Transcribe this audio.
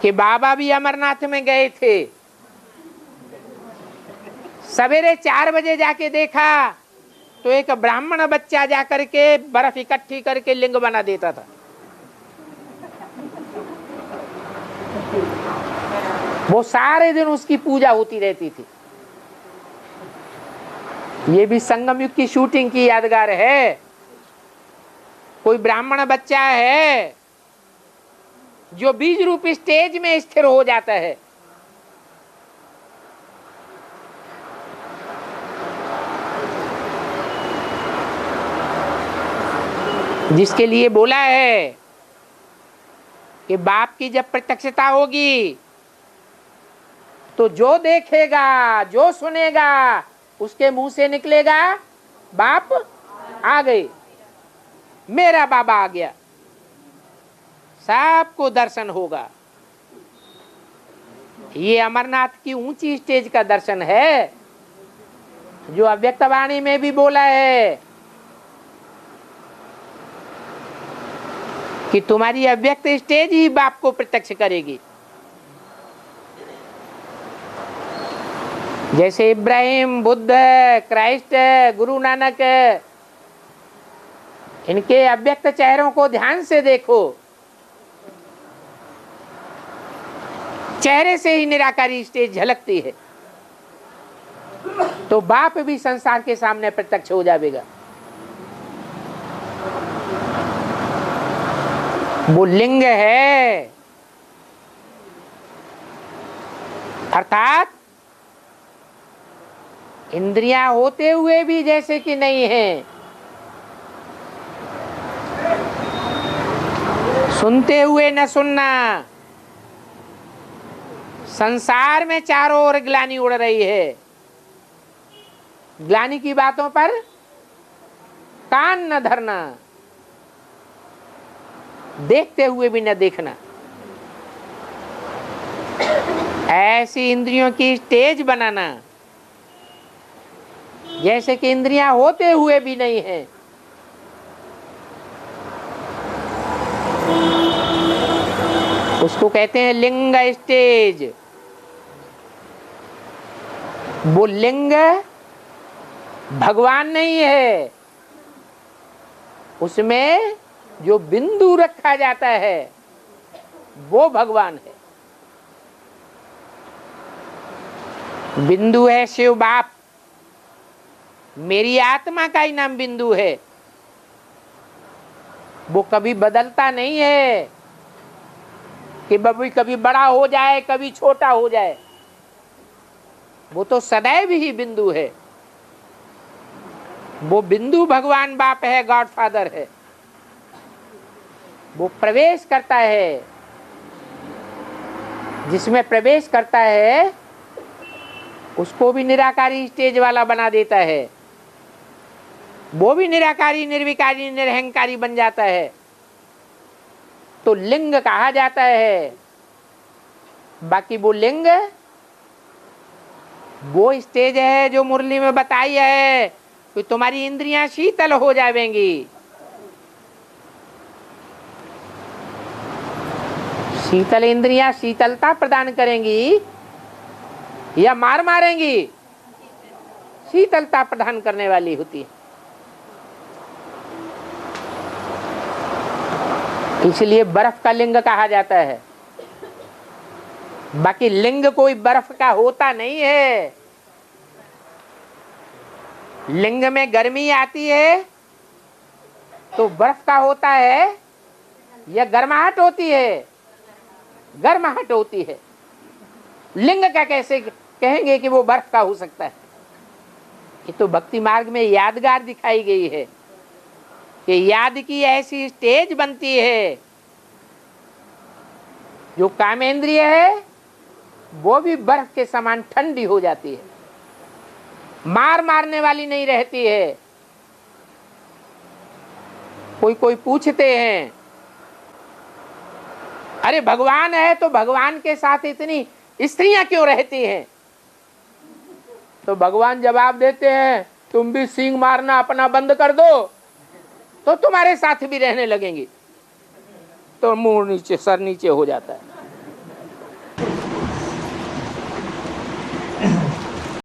कि बाबा भी अमरनाथ में गए थे। सवेरे 4 बजे जाके देखा तो एक ब्राह्मण बच्चा जाकर के बर्फ इकट्ठी करके लिंग बना देता था। वो सारे दिन उसकी पूजा होती रहती थी। ये भी संगम युग की शूटिंग की यादगार है। कोई ब्राह्मण बच्चा है जो बीज रूपी स्टेज में स्थिर हो जाता है। जिसके लिए बोला है कि बाप की जब प्रत्यक्षता होगी तो जो देखेगा जो सुनेगा उसके मुंह से निकलेगा बाप आ गए, मेरा बाबा आ गया। सबको दर्शन होगा। ये अमरनाथ की ऊंची स्टेज का दर्शन है जो अव्यक्त वाणी में भी बोला है कि तुम्हारी अव्यक्त स्टेज ही बाप को प्रत्यक्ष करेगी। जैसे इब्राहिम, बुद्ध, क्राइस्ट, गुरु नानक, इनके अव्यक्त चेहरों को ध्यान से देखो। चेहरे से ही निराकारी स्टेज झलकती है। तो बाप भी संसार के सामने प्रत्यक्ष हो जाएगा। वो लिंग है, अर्थात इंद्रियां होते हुए भी जैसे कि नहीं है, सुनते हुए न सुनना। संसार में चारों ओर ग्लानि उड़ रही है। ग्लानि की बातों पर कान न धरना, देखते हुए भी न देखना। ऐसी इंद्रियों की स्टेज बनाना जैसे कि इंद्रियां होते हुए भी नहीं है। उसको कहते हैं लिंग स्टेज। वो लिंग भगवान नहीं है, उसमें जो बिंदु रखा जाता है वो भगवान है। बिंदु है शिव बाप। मेरी आत्मा का ही नाम बिंदु है। वो कभी बदलता नहीं है कि कभी बड़ा हो जाए कभी छोटा हो जाए। वो तो सदैव ही बिंदु है। वो बिंदु भगवान बाप है, गॉड फादर है। वो प्रवेश करता है, जिसमें प्रवेश करता है उसको भी निराकारी स्टेज वाला बना देता है। वो भी निराकारी, निर्विकारी, निरहंकारी बन जाता है। तो लिंग कहा जाता है। बाकी वो लिंग वो स्टेज है जो मुरली में बताई है कि तुम्हारी इंद्रियां शीतल हो जाएंगी। शीतल इंद्रियां शीतलता प्रदान करेंगी या मार मारेंगी? शीतलता प्रदान करने वाली होती है। इसलिए बर्फ का लिंग कहा जाता है। बाकी लिंग कोई बर्फ का होता नहीं है। लिंग में गर्मी आती है तो बर्फ का होता है या गर्माहट होती है? गर्माहट होती है। लिंग का कैसे कहेंगे कि वो बर्फ का हो सकता है? ये तो भक्ति मार्ग में यादगार दिखाई गई है कि याद की ऐसी स्टेज बनती है जो कामेंद्रिय है वो भी बर्फ के समान ठंडी हो जाती है, मारने वाली नहीं रहती है। कोई पूछते हैं अरे भगवान है तो भगवान के साथ इतनी स्त्रियां क्यों रहती हैं? तो भगवान जवाब देते हैं तुम भी सींग मारना अपना बंद कर दो तो तुम्हारे साथ भी रहने लगेंगी। तो मुंह नीचे, सर नीचे हो जाता है।